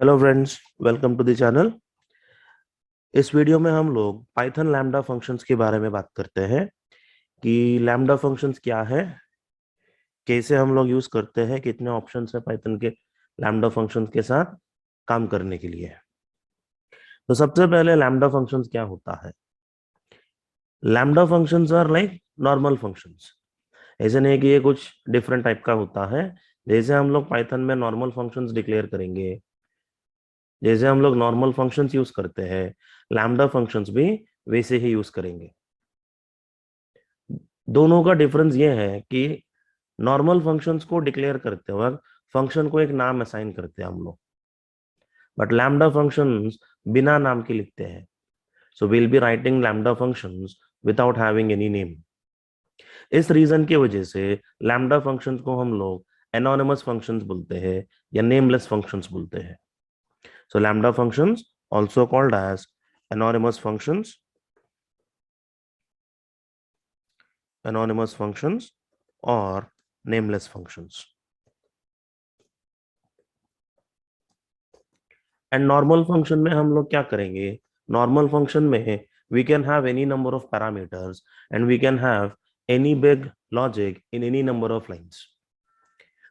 Hello friends, welcome to the channel. इस video में हम लोग पाइथन लैम्डा फंक्शंस के बारे में बात करते हैं कि लैम्डा फंक्शंस क्या है, कैसे हम लोग यूज करते हैं, कितने ऑप्शंस है पाइथन के लैम्डा फंक्शंस के साथ काम करने के लिए। तो सबसे पहले लैम्डा फंक्शंस क्या होता है। Lambda functions are like normal functions. ऐसे नहीं कि ये कुछ डिफरेंट टाइप का होता है। जैसे हम लोग पाइथन में नॉर्मल फंक्शंस डिक्लेयर करेंगे, जैसे हम लोग नॉर्मल फंक्शंस यूज करते हैं, लैम्डा फंक्शंस भी वैसे ही यूज करेंगे। दोनों का डिफरेंस ये है कि नॉर्मल फंक्शंस को डिक्लेयर करते वक्त फंक्शन को एक नाम असाइन करते हैं हम लोग, बट लैम्डा फंक्शंस बिना नाम के लिखते हैं। So will be writing lambda functions without having any name. इस रीजन की वजह से लैम्डा फंक्शंस को हम लोग एनोनिमस फंक्शंस बोलते हैं या नेमलेस फंक्शंस बोलते हैं। So lambda functions also called as anonymous functions, anonymous functions or nameless functions. And normal function में हम लोग क्या करेंगे, नॉर्मल फंक्शन में we can have any number of parameters and we can have any big logic in any number of lines.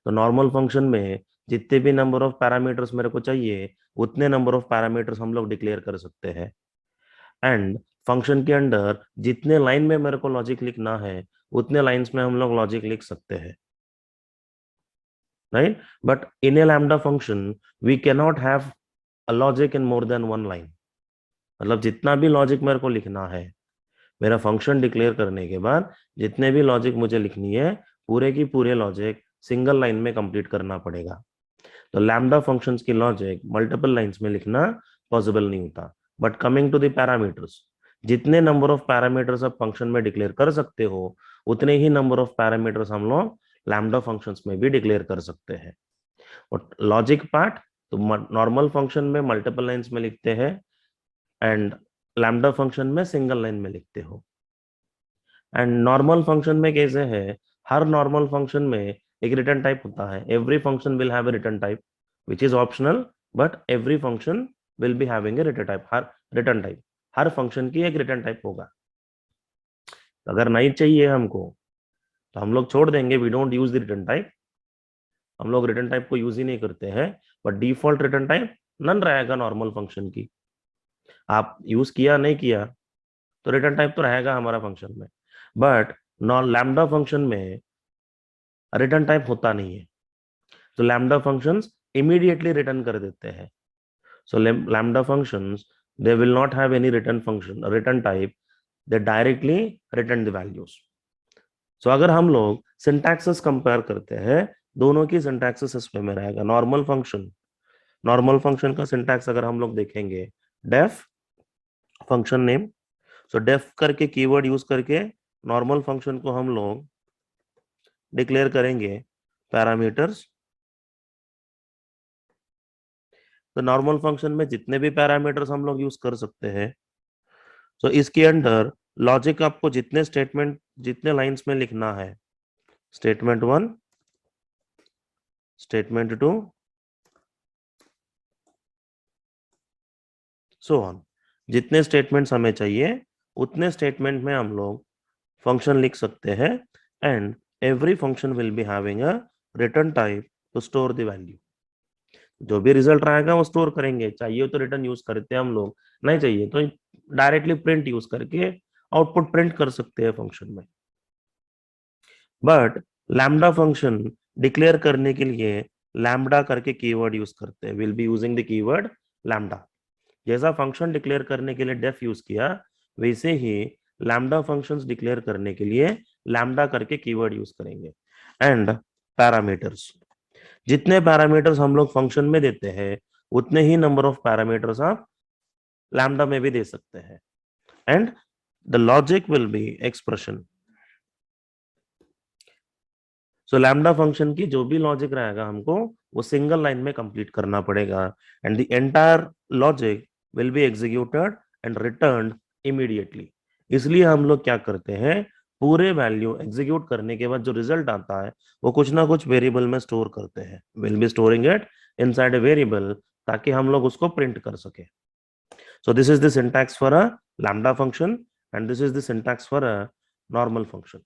तो normal function में जितने भी नंबर ऑफ पैरामीटर्स मेरे को चाहिए उतने नंबर ऑफ पैरामीटर्स हम लोग डिक्लेयर कर सकते हैं। एंड फंक्शन के अंदर जितने लाइन में मेरे को लॉजिक लिखना है उतने लाइंस में हम लोग लॉजिक लिख सकते हैं, right. But in a lambda function we cannot have a logic in more than one line. मतलब जितना भी लॉजिक मेरे को लिखना है, मेरा फंक्शन डिक्लेयर करने के बाद जितने भी लॉजिक मुझे लिखनी है पूरे की पूरे लॉजिक सिंगल लाइन में कंप्लीट करना पड़ेगा। तो लैम्डा फंक्शंस की लॉजिक मल्टीपल लाइंस में लिखना पॉसिबल नहीं होता। But coming to the parameters, जितने नंबर ऑफ पैरामीटर्स आप फंक्शन में डिक्लेयर कर सकते हो उतने ही नंबर ऑफ पैरामीटर्स हम लोग लैम्डा फंक्शंस में भी डिक्लेयर कर सकते हैं। और लॉजिक पार्ट तो नॉर्मल फंक्शन में मल्टीपल लाइंस में लिखते हैं एंड लैम्डा फंक्शन में सिंगल लाइन में लिखते हो। एंड नॉर्मल फंक्शन में कैसे है, हर नॉर्मल फंक्शन में एक रिटर्न टाइप होता है। Every function will have a return type which is optional, but every function will be having a return type. Her function की एक रिटर्न टाइप होगा। अगर नहीं चाहिए हमको तो हम लोग छोड़ देंगे, we don't use the return type. हम लोग रिटर्न टाइप को यूज ही नहीं करते हैं। But default return type none रहेगा नॉर्मल फंक्शन की। आप यूज किया नहीं किया तो रिटर्न टाइप तो रहेगा हमारा फंक्शन में। बट नॉन लैम्डा फंक्शन में रिटर्न टाइप होता नहीं है, तो लैम्डा फंक्शंस इमीडिएटली रिटर्न कर देते हैं। So lambda functions they will not have any return type, they directly return the values. So अगर हम लोग सिंटैक्सेस कंपेयर करते हैं, दोनों की सिंटैक्सेस इस पे में रहेगा। नॉर्मल फंक्शन का सिंटैक्स अगर हम लोग देखेंगे, def function name. So def करके कीवर्ड यूज करके नॉर्मल फंक्शन को हम लोग डिक्लेयर करेंगे पैरामीटर्स। तो नॉर्मल फंक्शन में जितने भी पैरामीटर्स हम लोग यूज कर सकते हैं। तो इसके अंदर लॉजिक आपको जितने लाइंस में लिखना है, स्टेटमेंट 1, स्टेटमेंट 2, सो ऑन। जितने स्टेटमेंट्स हमें चाहिए उतने स्टेटमेंट में हम लोग फंक्शन लिख सकते हैं। And every function will be having a return type two store the value. जो भी रिजल्ट रहेगा वो स्टोर करेंगे। चाहिए तो रिटर्न यूज करते हैं हम लोग, नहीं चाहिए तो डायरेक्टली प्रिंट यूज करके आउटपुट प्रिंट कर सकते हैं फंक्शन में। बट लैम्डा फंक्शन डिक्लेयर करने के लिए लैम्डा करके कीवर्ड यूज करते हैं। Will be using the keyword lambda. जैसा फंक्शन डिक्लेयर करने के लिए डेफ यूज किया, वैसे ही लैम्डा फंक्शंस डिक्लेयर करने के लिए लैम्डा करके कीवर्ड यूज करेंगे। एंड पैरामीटर्स, जितने पैरामीटर्स हम लोग फंक्शन में देते हैं उतने ही नंबर ऑफ पैरामीटर्स आप लैम्डा में भी दे सकते हैं। And the logic will be expression. So lambda function की जो भी लॉजिक रहेगा हमको वो सिंगल लाइन में कंप्लीट करना पड़ेगा। And the entire logic will be executed and returned immediately. इसलिए हम लोग क्या करते हैं, पूरे वैल्यू एग्जीक्यूट करने के बाद जो रिजल्ट आता है वो कुछ ना कुछ वेरिएबल में स्टोर करते हैं। Will be storing it inside a variable ताकि हम लोग उसको प्रिंट कर सके. So this is the syntax for a lambda function and this is the syntax for a normal function.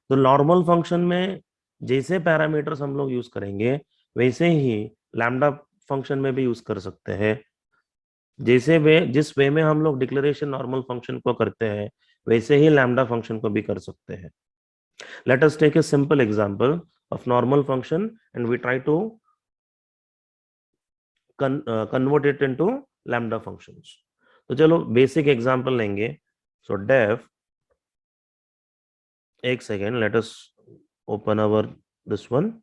तो नॉर्मल फंक्शन में जैसे पैरामीटर्स हम लोग यूज करेंगे वैसे ही लैम्डा फंक्शन में भी यूज कर सकते हैं. जिस वे में हम लोग डिक्लेरेशन नॉर्मल फंक्शन को करते हैं वैसे ही लैम्डा फंक्शन को भी कर सकते हैं. Let us take a simple example of normal function and we try to convert it into lambda functions. तो चलो बेसिक एग्जांपल लेंगे. सो डेफ, एक second, let us open our this one.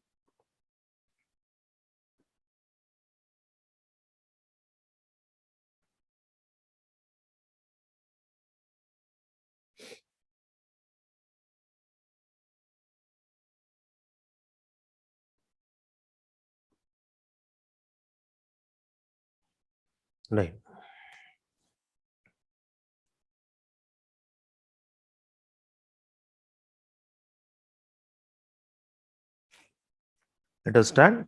नहीं, let us start.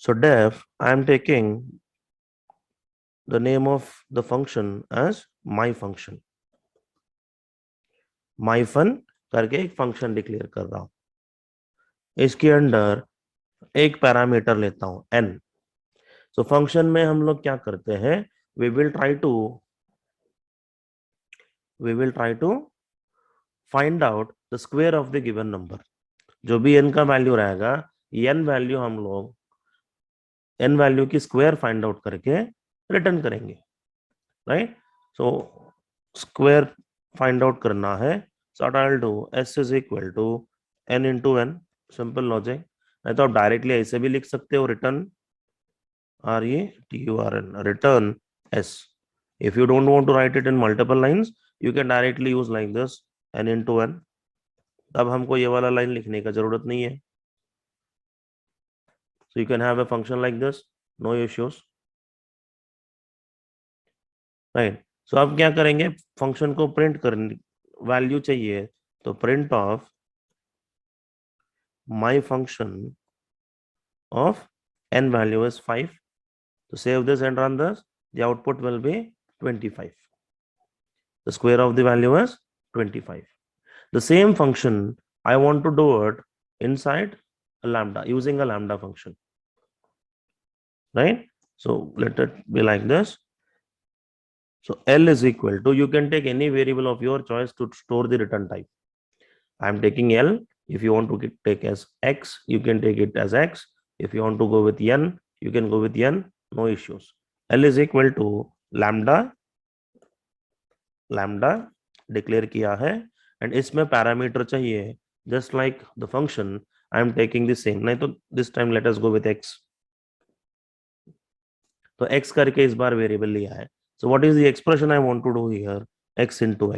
So def, I am taking the name of the function as my function. my fun करके एक function declare कर रहा हूं. इसके अंदर एक पैरामीटर लेता हूं n. सो फंक्शन में हम लोग क्या करते हैं, we will try to find out the square of the given number. जो भी n का वैल्यू रहेगा, n वैल्यू हम लोग n वैल्यू की स्क्वायर फाइंड आउट करके रिटर्न करेंगे, right. So square find out करना है. So I will do s is equal to n into n. Simple logic. नहीं तो आप डायरेक्टली ऐसे भी लिख सकते हो, return return s. If you don't want to write it in multiple lines, you can directly use like this, n into n. अब हमको ये वाला लाइन लिखने का जरूरत नहीं है. So you can have a function like this, no issues, right. So अब क्या करेंगे, फंक्शन को प्रिंट करने वैल्यू चाहिए, तो print of my function of n value is 5. To save this and run this, the output will be 25. The square of the value is 25. The same function, I want to do it inside a lambda, using a lambda function, right? So let it be like this. So L is equal to, you can take any variable of your choice to store the return type. I am taking L. If you want to take as X, you can take it as X. If you want to go with N, you can go with N. No issues. L is equal to lambda declare किया है and इसमें parameter चाहिए just like the function. I am taking the same. नहीं तो this time let us go with x. तो x करके इस बार वेरिएबल लिया है. So what is the expression I want to do here, x into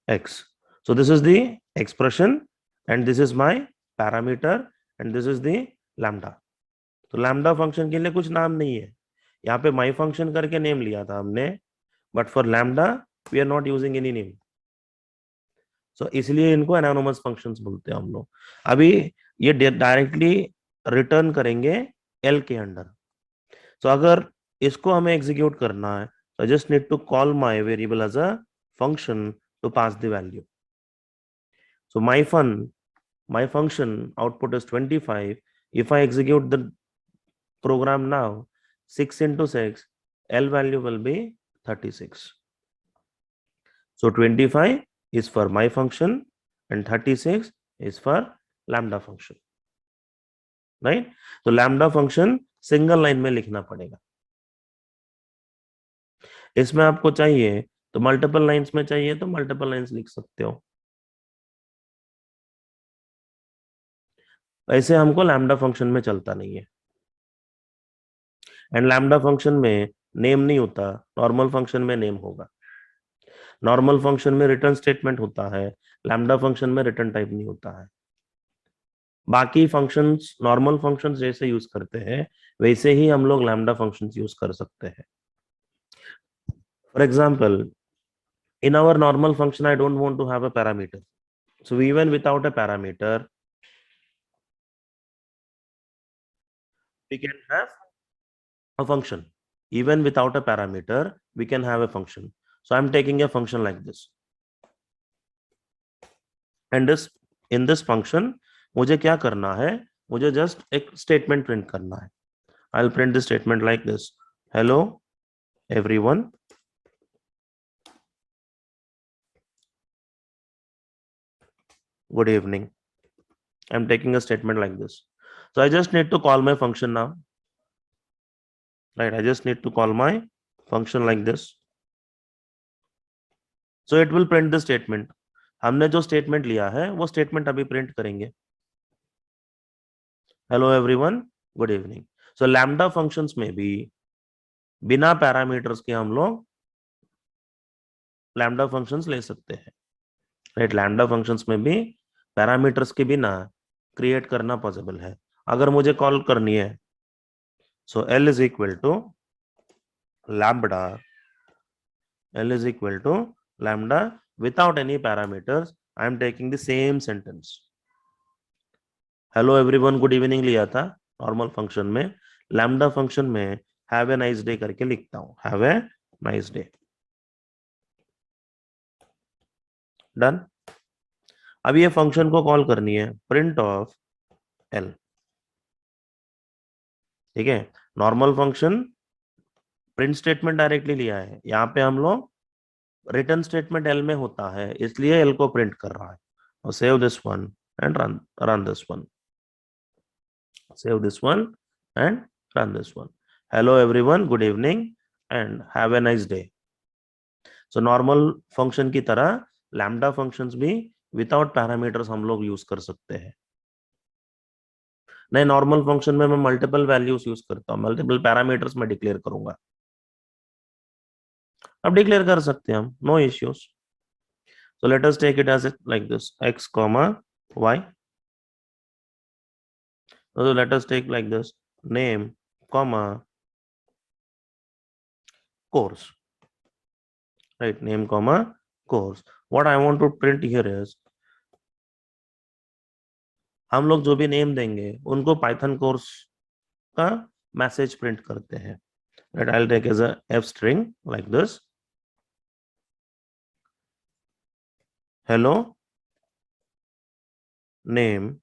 x. So this is the expression and this is my parameter and this is the lambda. तो lambda function के लिए कुछ नाम नहीं है. यहाँ पे my function करके नेम लिया था हमने, but for lambda we are not using any name. So इसलिए इनको एनोनिमस फंक्शंस बोलते हैं हम लोग. अभी ये डायरेक्टली रिटर्न करेंगे L के अंडर. सो अगर इसको हमें एग्जीक्यूट करना है, so I just need to call my variable as a function to pass the value. So my function output is 25. If I execute the program now, 6 into 6, L value will be 36. So 25 is for my function and 36 is for lambda function, right? तो lambda function single line में लिखना पड़ेगा. इसमें आपको चाहिए तो multiple lines में चाहिए तो मल्टीपल लाइंस लिख सकते हो. ऐसे हमको लैम्डा फंक्शन में चलता नहीं है. एंड लैम्डा फंक्शन में नेम नहीं होता, नॉर्मल फंक्शन में नेम होगा. नॉर्मल फंक्शन में रिटर्न स्टेटमेंट होता है, लैम्डा फंक्शन में रिटर्न टाइप नहीं होता है. बाकी फंक्शंस नॉर्मल फंक्शंस जैसे यूज करते हैं वैसे ही हम लोग लैम्डा फंक्शंस यूज कर सकते हैं. For example, in our normal function I don't want to have a parameter, so even without a parameter we can have a function. Even without a parameter, we can have a function. So I'm taking a function like this. And in this function, मुझे क्या करना है? मुझे just एक statement print करना है. I'll print this statement like this. Hello, everyone. Good evening. I'm taking a statement like this. So I just need to call my function now. Right, I just need to call my function like this. So it will print the statement. हमने जो statement लिया है वो statement अभी print करेंगे. Hello everyone, good evening. So lambda functions में भी बिना parameters के हम लोग lambda functions ले सकते हैं. Right, lambda functions में भी parameters के बिना create करना possible है. अगर मुझे call करनी है, so L is equal to lambda. L is equal to lambda without any parameters. I am taking the same sentence. Hello everyone, good evening लिया था नॉर्मल फंक्शन में. लैम्डा फंक्शन में हैव ए नाइस डे करके लिखता हूं. Have a nice day. Done. अब ये function को कॉल करनी है प्रिंट ऑफ एल. ठीक है, normal function print statement directly लिया है. यहाँ पे हम लोग रिटर्न स्टेटमेंट एल में होता है, इसलिए एल को प्रिंट कर रहा है. और save this one and run this one. Save this one and run this one. Hello everyone, good evening and have a nice day. So normal function की तरह lambda functions भी without parameters हम लोग use कर सकते हैं. नहीं, normal function में मैं मल्टीपल वैल्यूज यूज करता हूँ, मल्टीपल पैरामीटर्स में डिक्लेयर करूंगा. अब डिक्लेयर कर सकते हैं हम, no issues. So let us take it as like this, x, y. So let us take like this, name, course. Right, name, course. What I want to print here is, हम लोग जो भी name देंगे उनको Python course का message print करते हैं. Right, I'll take as a f string like this. Hello, name.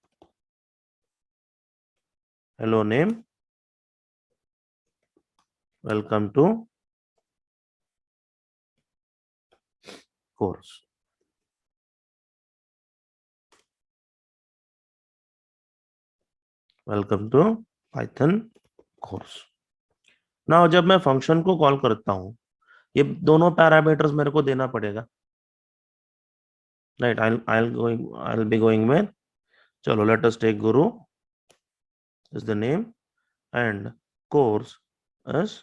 Hello, name. Welcome to course. Welcome to Python course. Now जब मैं फंक्शन को कॉल करता हूं, ये दोनों पैरामीटर्स मेरे को देना पड़ेगा. Right, I'll be going with, चलो let us take Guru is the name and course is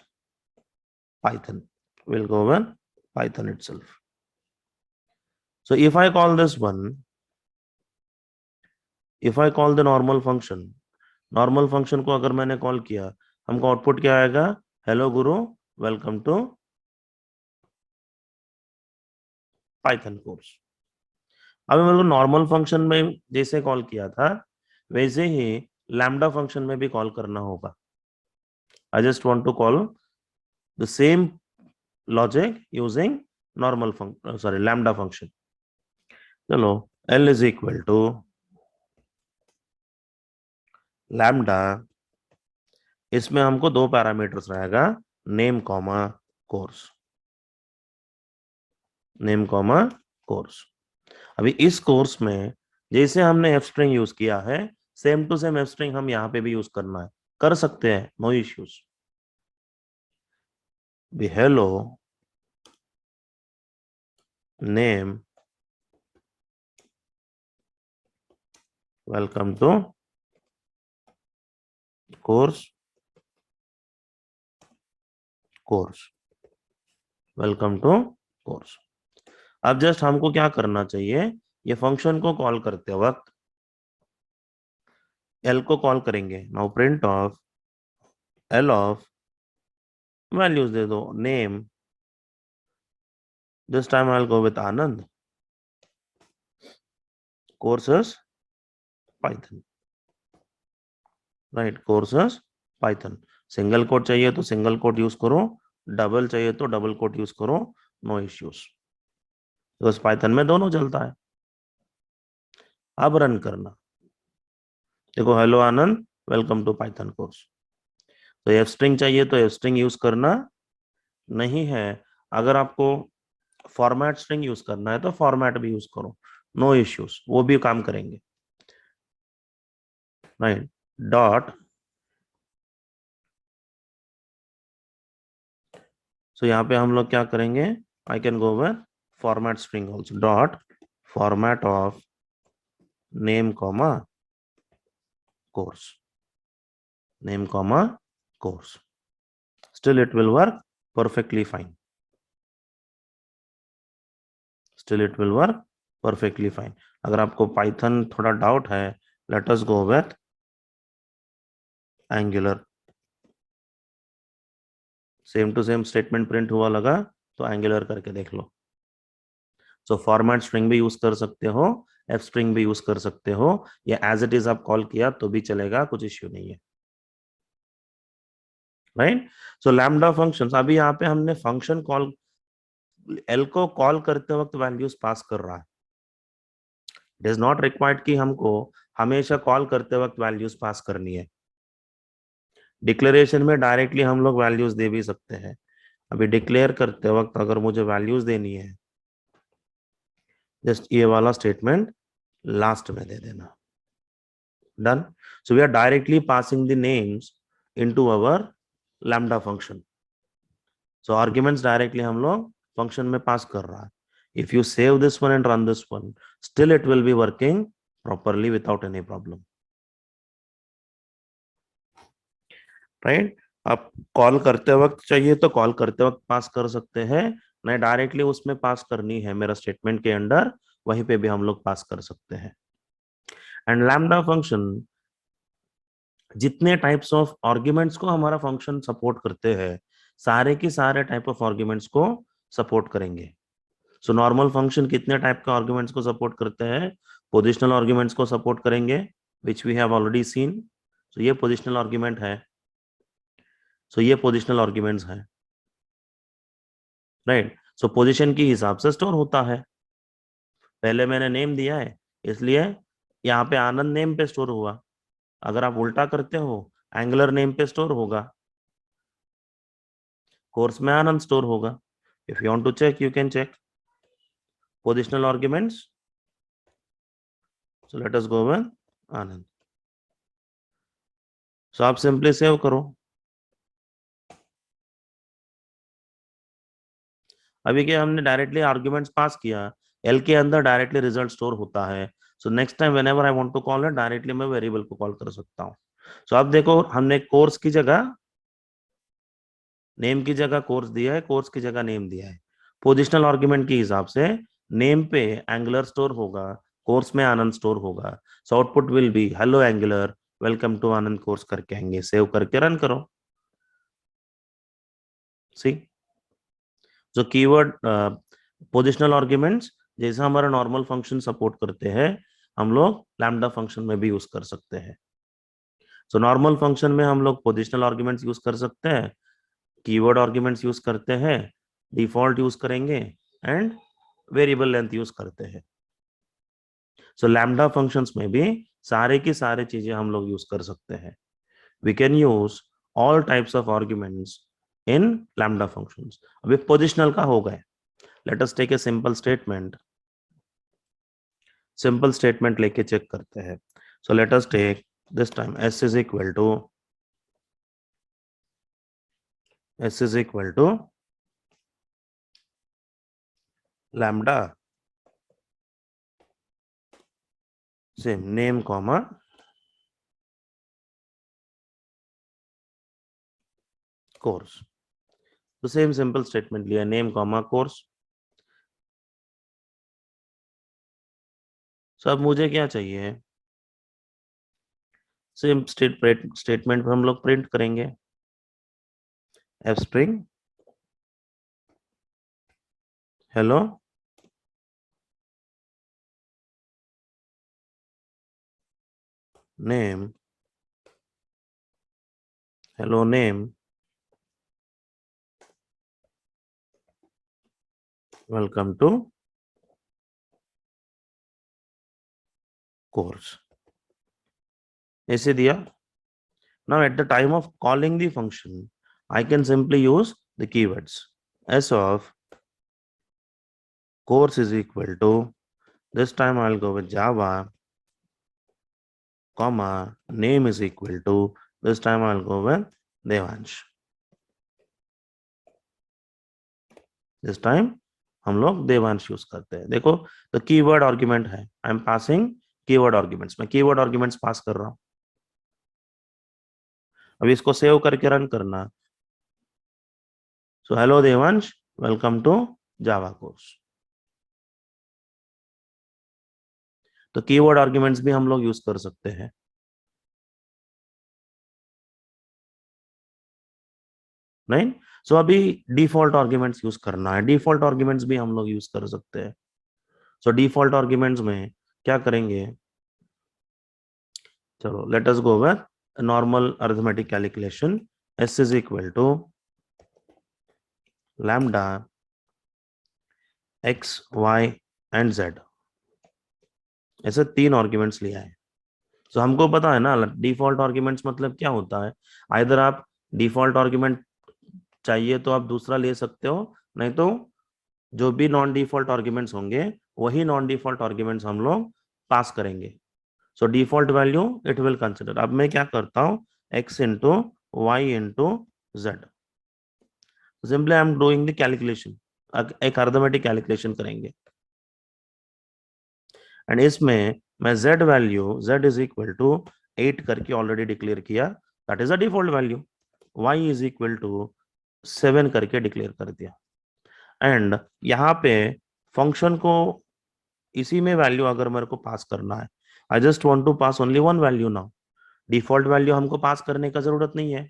Python. We'll go with Python itself. So if I call this one, if I call the normal function को अगर मैंने call किया, हमको output क्या आएगा? Hello Guru, welcome to Python course. अब मेरे को नॉर्मल फंक्शन में जैसे कॉल किया था वैसे ही लैम्डा फंक्शन में भी कॉल करना होगा. I just want to call the same logic using normal lambda function. चलो, L is equal to lambda. इसमें हमको दो पैरामीटर्स रहेगा, नेम कोर्स. Name course. अभी इस कोर्स में जैसे हमने एफ स्ट्रिंग यूज किया है, same to same F string हम यहाँ पे भी यूज करना है, कर सकते हैं, no issues. Hello name, welcome to course, welcome to course. अब जस्ट हमको क्या करना चाहिए, ये फंक्शन को कॉल करते वक्त एल को कॉल करेंगे. Now print of L of, values दे दो, name. This time I will go with Anand. Courses Python. Right, courses Python. Single quote चाहिए तो सिंगल कोट यूज करो, डबल चाहिए तो डबल कोट यूज करो, नो इश्यूज, बिकॉज पाइथन में दोनों चलता है। अब रन करना, देखो hello Anand, welcome to Python course. तो एफ स्ट्रिंग चाहिए तो एफ स्ट्रिंग यूज करना, नहीं है अगर आपको फॉर्मेट स्ट्रिंग यूज करना है तो फॉर्मेट भी यूज करो, नो इश्यूज, वो भी काम करेंगे, राइट। डॉट, सो यहाँ पे हम लोग क्या करेंगे, I can go with format string also, dot format of name comma course, name comma course, still it will work perfectly fine, still it will work perfectly fine। अगर आपको पाइथन थोड़ा doubt है, let us go with Angular, same to same statement print हुआ लगा तो Angular करके देख लो। सो फॉर्मेट स्ट्रिंग भी यूज कर सकते हो, एफ स्ट्रिंग भी यूज कर सकते हो, या एज इट इज आप कॉल किया तो भी चलेगा, कुछ इश्यू नहीं है, राइट। सो लैम्डा फंक्शंस, अभी यहाँ पे हमने फंक्शन कॉल, एल को कॉल करते वक्त वैल्यूज पास कर रहा है, इट इज नॉट रिक्वायर्ड कि हमको हमेशा कॉल करते वक्त वैल्यूज पास करनी है। डिक्लेरेशन में डायरेक्टली हम लोग वैल्यूज दे भी सकते हैं, अभी डिक्लेयर करते वक्त अगर मुझे वैल्यूज देनी है, जस्ट ये वाला स्टेटमेंट लास्ट में दे देना, done. So we are directly passing the names into our lambda function, so arguments directly हम लोग फंक्शन में पास कर रहा है। If you save this one and run this one, still it will be working properly without any problem, right. आप call करते वक्त चाहिए तो कॉल करते वक्त पास कर सकते हैं, नहीं डायरेक्टली उसमें पास करनी है मेरा स्टेटमेंट के अंडर, वहीं पे भी हम लोग पास कर सकते हैं। एंड लैम्डा फंक्शन जितने टाइप्स ऑफ आर्ग्यूमेंट्स को हमारा फंक्शन सपोर्ट करते हैं, सारे के सारे टाइप ऑफ आर्ग्यूमेंट्स को सपोर्ट करेंगे। सो नॉर्मल फंक्शन कितने टाइप के आर्ग्यूमेंट्स को सपोर्ट करते हैं, पोजिशनल आर्ग्यूमेंट्स को सपोर्ट करेंगे, which we have already seen. So ये पोजिशनल आर्ग्यूमेंट है, सो ये पोजिशनल आर्ग्यूमेंट्स है, राइट। सो पोजीशन के हिसाब से स्टोर होता है, पहले मैंने नेम दिया है इसलिए यहाँ पे आनंद नेम पे स्टोर हुआ, अगर आप उल्टा करते हो एंगुलर नेम पे स्टोर होगा, कोर्स में आनंद स्टोर होगा। If you want to check you can check positional arguments, so let us go with Anand. So आप सिंपली सेव करो, अभी क्या हमने डायरेक्टली आर्ग्यूमेंट्स पास किया, एल के अंदर डायरेक्टली रिजल्ट स्टोर होता है, so next time whenever I want to call it directly मैं वेरिएबल को कॉल कर सकता हूँ। सो आप देखो हमने कोर्स की जगह नेम की जगह कोर्स दिया है, कोर्स की जगह नेम दिया है, पोजिशनल आर्ग्यूमेंट के हिसाब से नेम पे एंगुलर स्टोर होगा, कोर्स में आनंद स्टोर होगा, so output will be hello Angular, welcome to Anand course करके आएंगे, सेव करके रन करो। सी, जो कीवर्ड पोजिशनल आर्ग्यूमेंट्स जैसा हमारा नॉर्मल फंक्शन सपोर्ट करते हैं, हम लोग लैम्डा फंक्शन में भी यूज कर सकते हैं। सो नॉर्मल फंक्शन में हम लोग पोजिशनल आर्ग्यूमेंट्स यूज कर सकते हैं, कीवर्ड आर्ग्यूमेंट्स यूज करते हैं, डिफॉल्ट यूज करेंगे, एंड वेरिएबल लेंथ यूज करते हैं। सो लैम्डा फंक्शंस में भी सारे की सारे चीजें हम लोग यूज कर सकते हैं, we can use all types of arguments in lambda functions. अभी पोजिशनल का हो गए, let us take a simple statement, simple statement लेके चेक करते हैं। So let us take this time s is equal to lambda same name comma course, तो same simple statement लिया, name comma course. सो अब मुझे क्या चाहिए, सेम स्टेटमेंट पर हम लोग प्रिंट करेंगे F string hello name hello name, welcome to course, ऐसे दिया. Now at the time of calling the function, I can simply use the keywords s of course is equal to, this time I'll go with Java, comma, name is equal to, this time I'll go with Devansh. This time हम लोग Devansh use करते हैं. देखो तो keyword argument है, I am passing keyword arguments, मैं keyword arguments pass कर रहा हूं. अभी इसको सेव करके रन करना. So hello Devansh, welcome to Java course. तो कीवर्ड आर्गुमेंट्स भी हम लोग यूज कर सकते हैं. नहीं, सो अभी डिफॉल्ट आर्गुमेंट्स यूज करना है. डिफॉल्ट आर्गुमेंट्स भी हम लोग यूज कर सकते हैं. सो डिफॉल्ट आर्गुमेंट्स में क्या करेंगे, चलो let us go with normal arithmetic calculation. s is equal to lambda x y and z, ऐसे 3 आर्ग्यूमेंट्स लिया है. तो हमको पता है ना डिफॉल्ट आर्ग्यूमेंट्स मतलब क्या होता है. आइदर आप डिफॉल्ट आर्ग्यूमेंट चाहिए तो आप दूसरा ले सकते हो, नहीं तो जो भी नॉन डिफॉल्ट आर्ग्यूमेंट्स होंगे वही नॉन डिफॉल्ट आर्ग्यूमेंट्स हम लोग पास करेंगे. So default value it will consider. अब मैं क्या करता हूं, x into Y into Z. Simply I am doing the calculation, एक अरिथमेटिक कैलकुलेशन करेंगे. एंड इसमें मैं z value z is equal to 8 करके ऑलरेडी डिक्लेयर किया, that is a default value. y is equal to 7 करके declare कर दिया. And यहाँ पे फंक्शन को इसी में वैल्यू अगर मेरे को पास करना है, I just want to pass only one value now. Default value हमको पास करने का जरूरत नहीं है.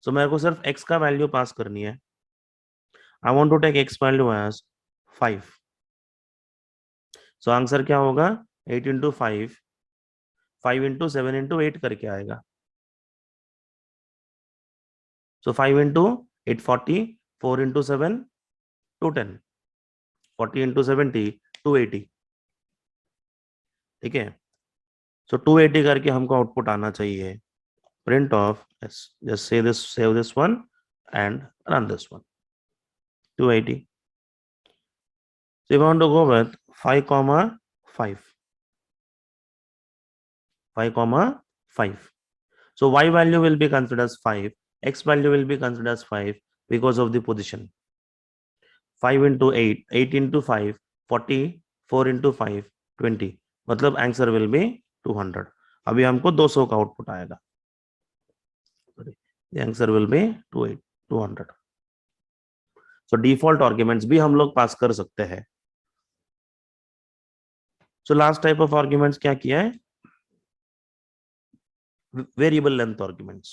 सो मेरे को सिर्फ x का वैल्यू पास करनी है. I want to take x value as 5. So answer क्या होगा, 8 इंटू 5, 5 इंटू 7 इंटू 8 करके आएगा. सो 5 इंटू 8 40, 4 इंटू 7 210, 40 इंटू 70 280. ठीक है. सो 280 करके हमको आउटपुट आना चाहिए. Print of just say this, save this one and run this one. 280. So you want to go with 5 comma 5, 5 comma 5. So y value will be considered as 5, x value will be considered as 5 because of the position. 5 into 8, 8 into 5, 40, 4 into 5, 20. मतलब answer will be 200. अभी हमको 200 का output आएगा. Answer will be 200. So default arguments भी हम लोग पास कर सकते हैं. So last type of arguments क्या किया है, variable length arguments.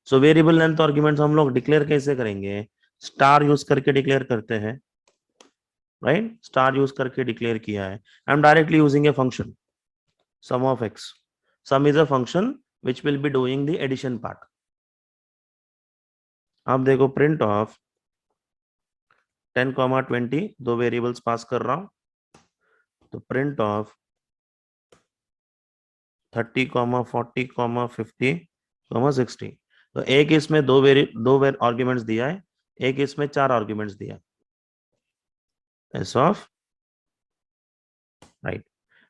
So variable length arguments हम लोग डिक्लेयर कैसे करेंगे, स्टार यूज करके डिक्लेयर करते हैं. राइट, स्टार यूज करके डिक्लेयर किया है. I am directly using a function sum of x. Sum is a function which will be doing the addition part. आप देखो प्रिंट ऑफ 10, 20 दो वेरिएबल्स पास कर रहा हूं. तो प्रिंट ऑफ 30, 40, 50, 60. तो एक इसमें दो आर्ग्यूमेंट्स दिया है, एक इसमें 4 आर्ग्यूमेंट्स दिया है. S of right.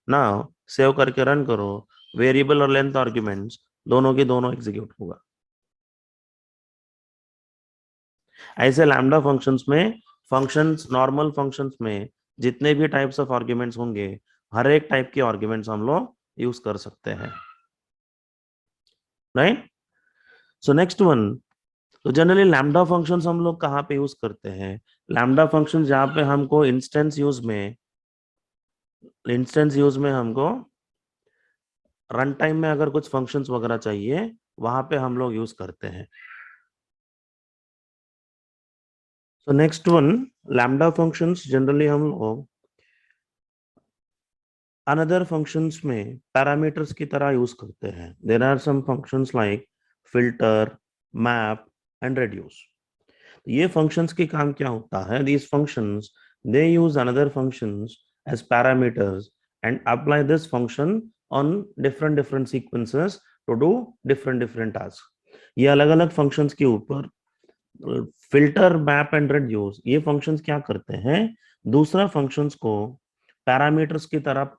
Now save करके रन करो. वेरिएबल और लेंथ आर्ग्यूमेंट्स दोनों के दोनों एग्जीक्यूट होगा. ऐसे लैम्डा फंक्शंस में, फंक्शंस नॉर्मल फंक्शंस में जितने भी टाइप्स ऑफ आर्ग्यूमेंट्स होंगे, हर एक टाइप के आर्ग्यूमेंट्स हम लोग यूज कर सकते हैं. राइट. सो नेक्स्ट वन, तो जनरली लैम्डा फंक्शंस हम लोग कहाँ पे यूज करते हैं, लैम्डा फंक्शंस जहाँ पे हमको इंस्टेंस यूज में हमको रन टाइम में अगर कुछ फंक्शंस वगैरह चाहिए, वहां पे हम लोग यूज करते हैं. So next one, lambda functions generally हम लोग अनदर फंक्शंस में पैरामीटर्स की तरह यूज करते हैं. There are some functions like filter, map and reduce. ये फंक्शंस के काम क्या होता है? These functions they use another functions as parameters and apply this function on different different sequences to do different different task. ये अलग अलग functions के ऊपर फिल्टर, मैप एंड रेड्यूस, ये फंक्शंस क्या करते हैं? दूसरा फंक्शंस को पैरामीटर्स की तरह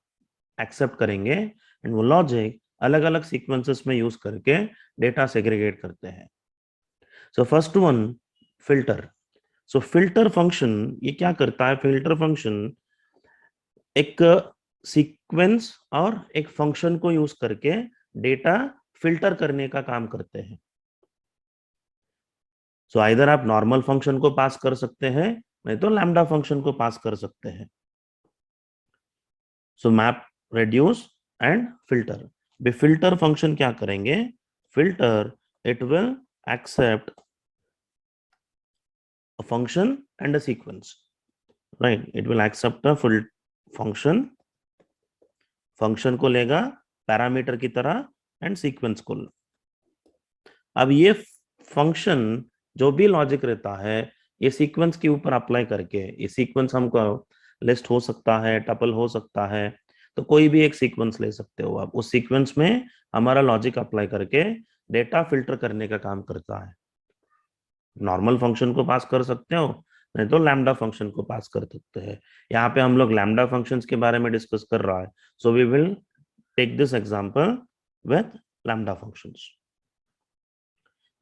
एक्सेप्ट करेंगे एंड वो लॉजिक अलग अलग सीक्वेंसेस में यूज करके डेटा सेग्रीगेट करते हैं. So first one, filter. So filter function ये क्या करता है? फिल्टर फंक्शन एक सीक्वेंस और एक फंक्शन को यूज करके डेटा फिल्टर करने का काम करते हैं. सो आइदर आप नॉर्मल फंक्शन को पास कर सकते हैं, नहीं तो लैम्डा फंक्शन को पास कर सकते हैं. So map, reduce and filter. बे फिल्टर फंक्शन क्या करेंगे? Filter it will accept a function and a sequence, right? It will accept a full function, function को लेगा पैरामीटर की तरह एंड सीक्वेंस को. अब ये फंक्शन जो भी लॉजिक रहता है ये सीक्वेंस के ऊपर अप्लाई करके, ये सीक्वेंस हमको लिस्ट हो सकता है, टपल हो सकता है, तो कोई भी एक सीक्वेंस ले सकते हो आप. उस सीक्वेंस में हमारा लॉजिक अप्लाई करके डेटा फिल्टर करने का काम करता है. नॉर्मल फंक्शन को पास कर सकते हो, नहीं तो लैम्डा फंक्शन को पास कर सकते हैं. यहाँ पे हम लोग लैम्डा फंक्शंस के बारे में डिस्कस कर रहा है. So we will take this example with lambda functions.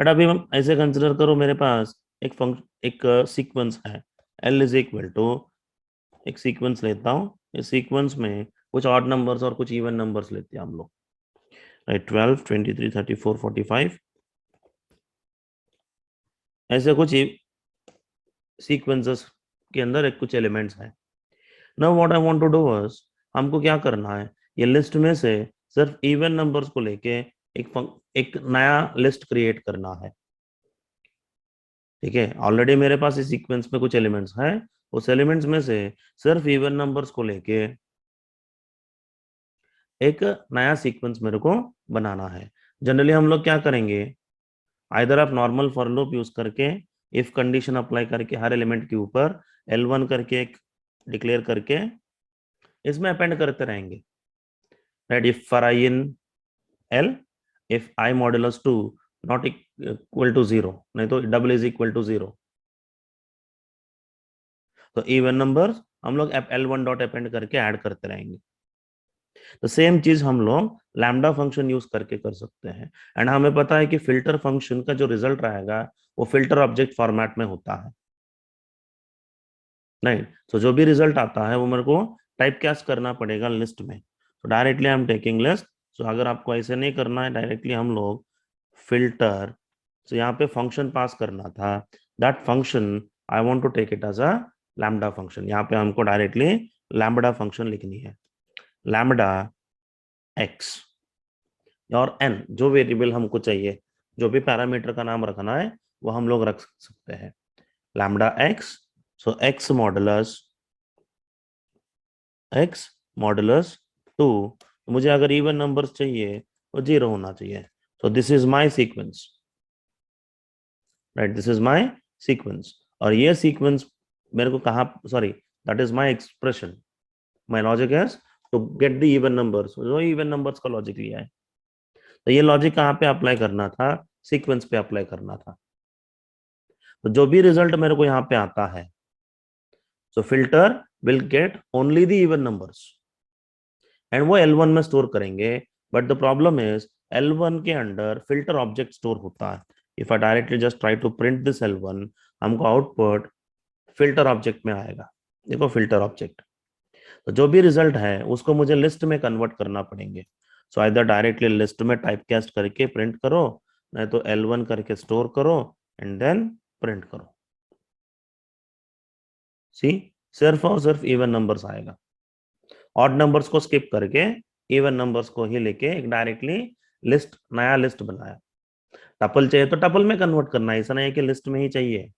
But अभी हम ऐसे कंसिडर करो, मेरे पास एक सीक्वेंस है, L इज इक्वल टू, एक सीक्वेंस लेता हूँ. इस सीक्वेंस में कुछ ऑड नंबर्स और कुछ इवन नंबर्स लेते हैं हम लोग, राइट? 12, 23, 34, 45 ऐसे कुछ सीक्वेंसेस के अंदर एक कुछ एलिमेंट्स हैं. Now what I want to do is, हमको क्या करना है? ये लिस्ट में से सिर्फ इवन नंबर्स को लेके एक नया लिस्ट क्रिएट करना है. ठीक है, ऑलरेडी मेरे पास इस सीक्वेंस में कुछ एलिमेंट्स हैं, उस एलिमेंट्स में से सिर्फ इवन नंबर्स को लेके एक नया सीक्वेंस मेरे को बनाना है. जनरली हम लोग क्या करेंगे? आइदर आप नॉर्मल फॉर लूप यूज करके इफ कंडीशन अप्लाई करके हर एलिमेंट के ऊपर L1 करके एक डिक्लेयर करके इसमें अपेंड करते रहेंगे, right? If for I in L, if I modulus 2 not equal to 0, नहीं तो डबल इज इक्वल टू 0, तो इवन नंबर्स हम लोग L1 डॉट अपेंड करके ऐड करते रहेंगे. तो सेम चीज हम लोग लैम्डा फंक्शन यूज करके कर सकते हैं. एंड हमें पता है कि फिल्टर फंक्शन का जो रिजल्ट रहेगा वो फिल्टर ऑब्जेक्ट फॉर्मेट में होता है, राइट? तो जो भी रिजल्ट आता है वो मेरे को टाइप कैस्ट करना पड़ेगा लिस्ट में. तो directly I am taking list. So अगर आपको ऐसे नहीं करना है, डायरेक्टली हम लोग फिल्टर, तो यहाँ पे फंक्शन पास करना था, that function I want to take it as a lambda function. यहाँ पे हमको डायरेक्टली लैम्डा फंक्शन लिखनी है. लैम्डा एक्स और एन, जो वेरिएबल हमको चाहिए, जो भी पैरामीटर का नाम रखना है वो हम लोग रख सकते हैं. लैम्डा एक्स, सो एक्स मॉडुलस 2. मुझे अगर इवन नंबर्स चाहिए तो 0 होना चाहिए. So this is my sequence, right? This is my sequence. और ये सीक्वेंस मेरे को कहाँ, sorry, that is my expression. My logic is to get the even numbers. जो इवन नंबर्स का लॉजिक लिया है, तो ये लॉजिक कहाँ पे अप्लाई करना था? सीक्वेंस पे अप्लाई करना था. तो जो भी रिजल्ट मेरे को यहाँ पे आता है, so filter will get only the even numbers and वो L1 में स्टोर करेंगे. But the problem is L1 के अंडर फिल्टर ऑब्जेक्ट स्टोर होता है. If I directly just try to print this L1, हमको आउटपुट फिल्टर ऑब्जेक्ट में आएगा. देखो फिल्टर ऑब्जेक्ट, तो जो भी रिजल्ट है उसको मुझे लिस्ट में कन्वर्ट करना पड़ेंगे. सो आइदर डायरेक्टली लिस्ट में टाइप कैस्ट करके प्रिंट करो, नहीं तो L1 करके स्टोर करो एंड देन प्रिंट करो. सी, सिर्फ और सिर्फ इवन नंबर्स आएगा. ऑड नंबर्स को स्किप करके इवन नंबर्स को ही लेके एक डायरेक्टली लिस्ट, नया लिस्ट बनाया. टपल चाहिए तो टपल में कन्वर्ट करना है, ऐसा नहीं है कि लिस्ट में ही चाहिए.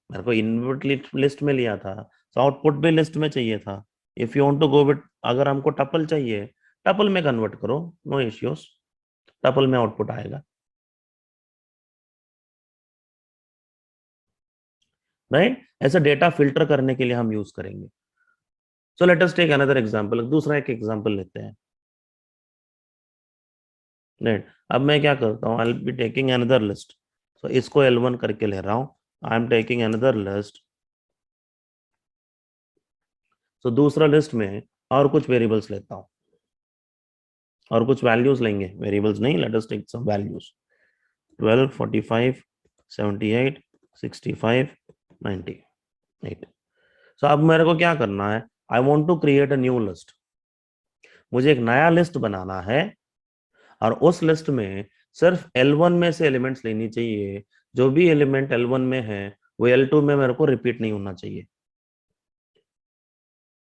मेरे को इनवर्ट लिस्ट में लिया था, तो आउटपुट भी लिस्ट में चाहिए था. If you want to go with, अगर हमको टपल चाहिए टपल में कन्वर्ट करो, नो इश्यूज, टपल में आउटपुट आएगा, राइट। ऐसा डेटा फिल्टर करने के लिए हम यूज करेंगे। So let us take another example, दूसरा एक एग्जांपल लेते हैं, राइट। अब मैं क्या करता हूँ, I will be taking another list, so इसको L1 करके ले रहा हूँ, I am taking another list, so दूसरा लिस्ट में और कुछ वेरिएबल्स लेता हूँ और कुछ वैल्यूज लेंगे, वेरिएबल्स नहीं, let us take some values, 12, 45, 78, 65, 98। So अब मेरे को क्या करना है, I want to create a new list, मुझे एक नया लिस्ट बनाना है और उस लिस्ट में सिर्फ L1 में से एलिमेंट्स लेनी चाहिए, जो भी एलिमेंट L1 में है वो L2 में मेरे को रिपीट नहीं होना चाहिए,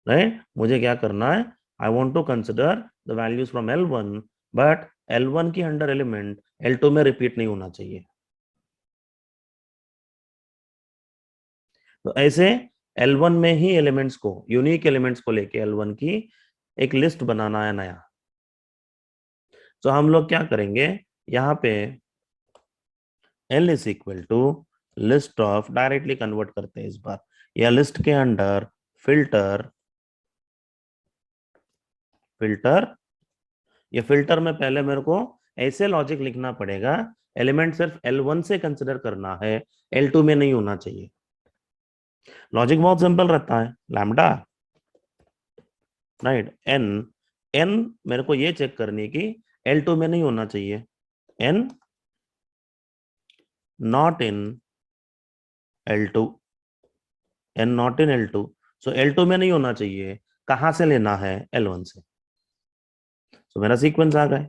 राइट। मुझे क्या करना है, I want to consider the values from L1, but L1 की अंडर एलिमेंट L2 में रिपीट नहीं होना चाहिए। तो ऐसे L1 में ही एलिमेंट्स को, यूनिक एलिमेंट्स को लेके L1 की एक लिस्ट बनाना है नया। तो हम लोग क्या करेंगे, यहाँ पे L is equal to list of, directly convert करते हैं इस बार, या लिस्ट के अंडर फिल्टर, फिल्टर, ये फिल्टर में पहले मेरे को ऐसे लॉजिक लिखना पड़ेगा, एलिमेंट सिर्फ L1 से कंसिडर करना है, L2 में नहीं होना चाहिए। लॉजिक बहुत सिंपल रहता है, लैम्डा, राइट, एन, एन मेरे को ये चेक करनी कि L2 में नहीं होना चाहिए, n not in L2, n not in L2, so L2 में नहीं होना चाहिए, कहां से लेना है, L1 से। सो मेरा सीक्वेंस आ गए,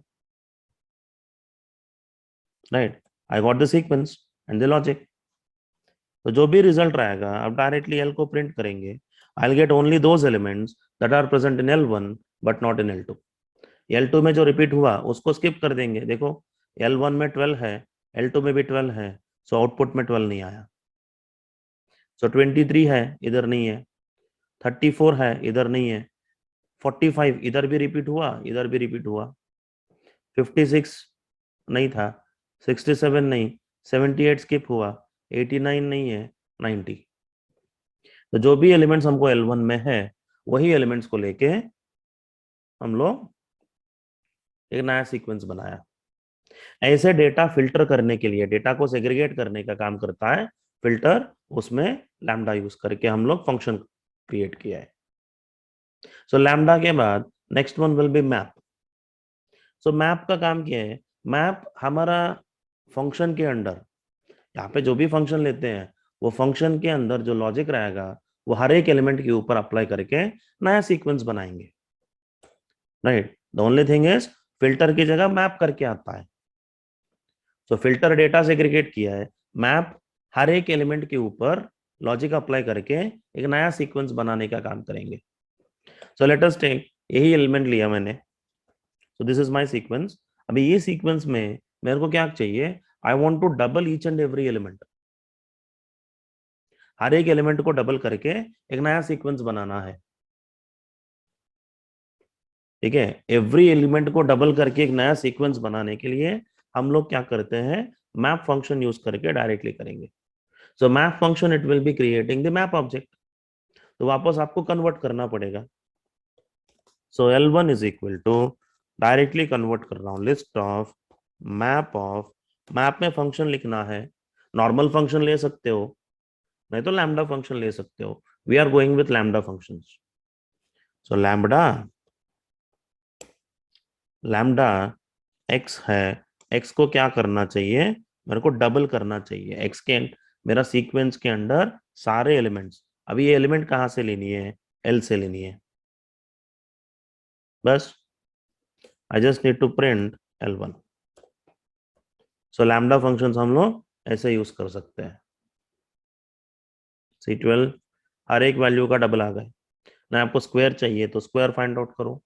right, I got the sequence and the logic. तो जो भी रिजल्ट रहेगा, अब डायरेक्टली L को प्रिंट करेंगे, I will get only those elements that are present in L1 but not in L2। L2 में जो रिपीट हुआ उसको स्किप कर देंगे, देखो L1 में 12 है, L2 में भी 12 है, सो आउटपुट में 12 नहीं आया। सो 23 है, इधर नहीं है, 34 है, इधर नहीं है, 45 इधर भी रिपीट हुआ, इधर भी रिपीट हुआ, 56 नहीं था, 67 नहीं, 78 स्किप हुआ, 89 नहीं है, 90। तो जो भी एलिमेंट्स हमको L1 में है वही एलिमेंट्स को लेके हम लोग एक नया सीक्वेंस बनाया। ऐसे डेटा फिल्टर करने के लिए, डेटा को सेग्रीगेट करने का काम करता है फिल्टर, उसमें लैम्डा यूज करके हम लोग फंक्शन क्रिएट किया है। सो लैम्डा के बाद next one will be map. So map का काम क्या है, मैप हमारा फंक्शन के अंडर, यहाँ पे जो भी फंक्शन लेते हैं वो फंक्शन के अंदर जो लॉजिक रहेगा वो हर एक एलिमेंट के ऊपर अप्लाई करके नया सीक्वेंस बनाएंगे, right. The only thing is filter की जगह मैप करके आता है। तो फिल्टर डेटा सेग्रीगेट किया है, मैप हर एक एलिमेंट के ऊपर लॉजिक अप्लाई करके एक नया सीक्वेंस बनाने का काम करेंगे। सो लेट अस टेक, यही एलिमेंट लिया मैंने, so this is my sequence. अभी ये सीक्वेंस में मेरे को क्या चाहिए, I want to double each and every element, हर एक एलिमेंट को डबल करके एक नया सीक्वेंस बनाना है, ठीक है। एवरी एलिमेंट को डबल करके एक नया सीक्वेंस बनाने के लिए हम लोग क्या करते हैं, मैप फंक्शन यूज करके डायरेक्टली करेंगे। So map function it will be creating the map object, तो वापस आपको कन्वर्ट करना पड़ेगा। So L1 is equal to, directly convert कर रहा हूं, list of map of, map में फंक्शन लिखना है, नॉर्मल फंक्शन ले सकते हो, नहीं तो लैम्डा फंक्शन ले सकते हो, we are going with lambda functions. So lambda, lambda x है, x को क्या करना चाहिए, मेरे को डबल करना चाहिए x के, मेरा सीक्वेंस के अंदर सारे एलिमेंट्स, अभी ये एलिमेंट कहाँ से लेनी है, L से लेनी है, बस I just need to print L1। So lambda functions हम लोग ऐसे यूज कर सकते हैं, C12 हर एक वैल्यू का डबल आ गए ना, आपको स्क्वायर चाहिए तो स्क्वायर फाइंड आउट करो।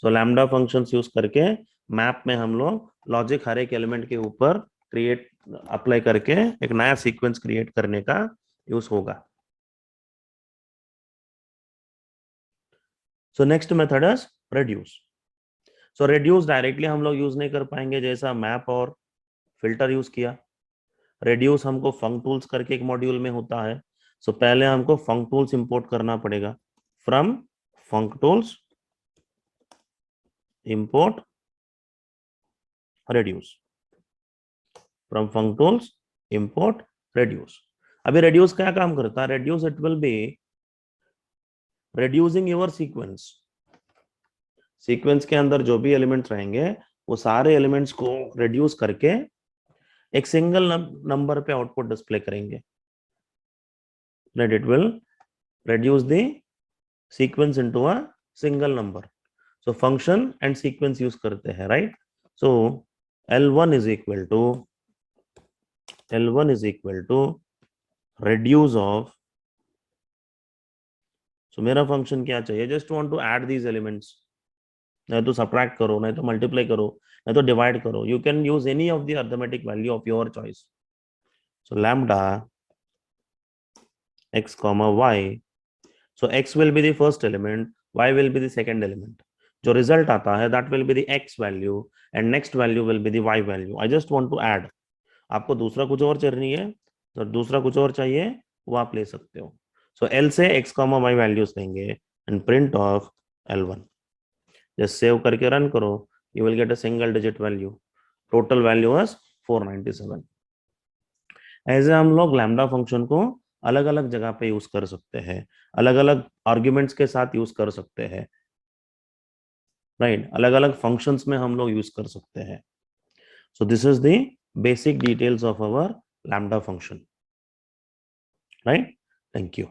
सो लैम्डा फंक्शंस यूज करके मैप में हम लोग लॉजिक हर एक एलिमेंट के ऊपर क्रिएट, अप्लाई करके एक नया सीक्वेंस क्रिएट करने का यूज होगा। So next method is reduce. So reduce directly हम लोग यूज नहीं कर पाएंगे, जैसा मैप और फिल्टर यूज किया. रेड्यूस हमको फंक टूल्स करके एक मॉड्यूल में होता है. सो पहले हमको फंक टूल्स इंपोर्ट करना पड़ेगा. From funk tools import reduce. From funk tools import reduce. अभी रेड्यूस क्या काम करता है? Reduce it will B reducing your sequence. Sequence के अंदर जो भी एलिमेंट्स रहेंगे वो सारे एलिमेंट्स को रिड्यूस करके एक सिंगल नंबर पे आउटपुट डिस्प्ले करेंगे. That it will reduce the sequence into a single number. So function and sequence use करते हैं, right? So L1 is equal to reduce of. So मेरा फंक्शन क्या चाहिए? Just want to add these elements. नहीं तो subtract करो, नहीं तो मल्टीप्लाई करो, नहीं तो डिवाइड करो. You can use any of the arithmetic value of your choice. So lambda x comma y. So x will be the first element, y will be the second element. जो result आता है that will be the x value and next value will be the y value. I just want to add. आपको दूसरा कुछ और चाहिए तो दूसरा कुछ और चाहिए वो आप ले सकते हो. So L से x comma y values लेंगे and print of L1. Just save करके रन करो, you will get a single digit value. Total value was 497. ऐसे हम लोग लैम्डा फंक्शन को अलग अलग जगह पे यूज कर सकते हैं, अलग अलग आर्ग्यूमेंट्स के साथ यूज कर सकते हैं, राइट? अलग अलग फंक्शंस में हम लोग यूज कर सकते हैं. So this is the basic details of our lambda function, right? Thank you.